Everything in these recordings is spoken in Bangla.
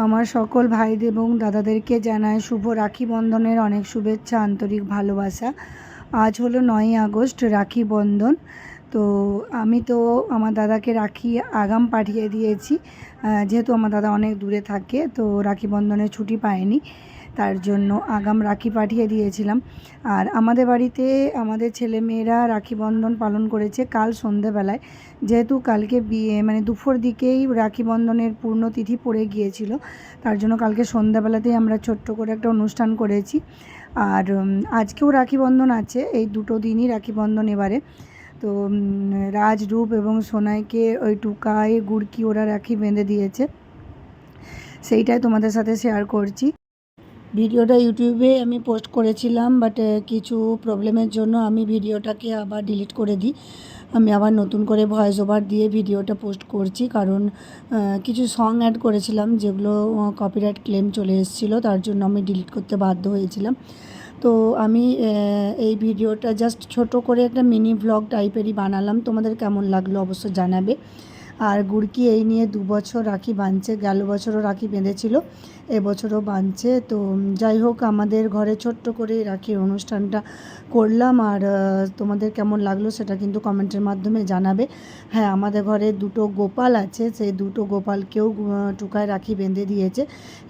আমার সকল ভাইদের এবং দাদাদেরকে জানাই শুভ রাখি বন্ধনের অনেক শুভেচ্ছা, আন্তরিক ভালোবাসা। আজ হলো 9ই আগস্ট, রাখি বন্ধন। তো আমি তো আমার দাদাকে রাখি আগাম পাঠিয়ে দিয়েছি, যেহেতু আমার দাদা অনেক দূরে থাকে, তো রাখি বন্ধনের ছুটি পায়নি, তার জন্য আগাম রাখি পাঠিয়ে দিয়েছিলাম। আর আমাদের বাড়িতে আমাদের ছেলেমেয়েরা রাখি বন্ধন পালন করেছে কাল সন্ধেবেলায়, যেহেতু কালকে বিয়ে মানে দুপুর দিকেই রাখি বন্ধনের পূর্ণ তিথি পড়ে গিয়েছিল, তার জন্য কালকে সন্ধ্যাবেলাতেই আমরা ছোট্ট করে একটা অনুষ্ঠান করেছি। আর আজকেও রাখি বন্ধন আছে, এই দুটো দিনই রাখি বন্ধন এবারে। তো রাজ, রূপ এবং সোনাইকে ওই টুকাই গুড়কি ওরা রাখি বেঁধে দিয়েছে, সেইটাই তোমাদের সাথে শেয়ার করছি। ভিডিওটা ইউটিউবে আমি পোস্ট করেছিলাম, বাট কিছু প্রবলেমের জন্য আমি ভিডিওটাকে আবার ডিলিট করে দিই। আমি আবার নতুন করে ভয়েস ওভার দিয়ে ভিডিওটা পোস্ট করছি, কারণ কিছু সং অ্যাড করেছিলাম যেগুলো কপিরাইট ক্লেম চলে এসেছিলো, তার জন্য আমি ডিলিট করতে বাধ্য হয়েছিলাম। তো আমি এই ভিডিওটা জাস্ট ছোট করে একটা মিনি ভ্লগ টাইপেরই বানালাম, তোমাদের কেমন লাগলো অবশ্য জানাবে। আর গুড়কি এই নিয়ে 2 বছর রাখি বাঁধছে, গেল বছরও রাখি বেঁধেছিল, এবছরও বাঁধছে। তো যাই হোক, আমাদের ঘরে ছোট্ট করে রাখির অনুষ্ঠানটা করলাম। আর তোমাদের কেমন লাগলো সেটা কিন্তু কমেন্টের মাধ্যমে জানাবে। হ্যাঁ, আমাদের ঘরে 2টো গোপাল আছে, সেই 2টো গোপালকেও টুকায় রাখি বেঁধে দিয়েছে।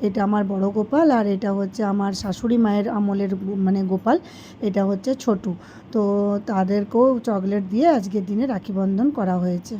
এটা আমার বড় গোপাল, আর এটা হচ্ছে আমার শাশুড়ি মায়ের আমলের মানে গোপাল, এটা হচ্ছে ছোটু। তো তাদেরকেও চকলেট দিয়ে আজকের দিনে রাখি বন্ধন করা হয়েছে।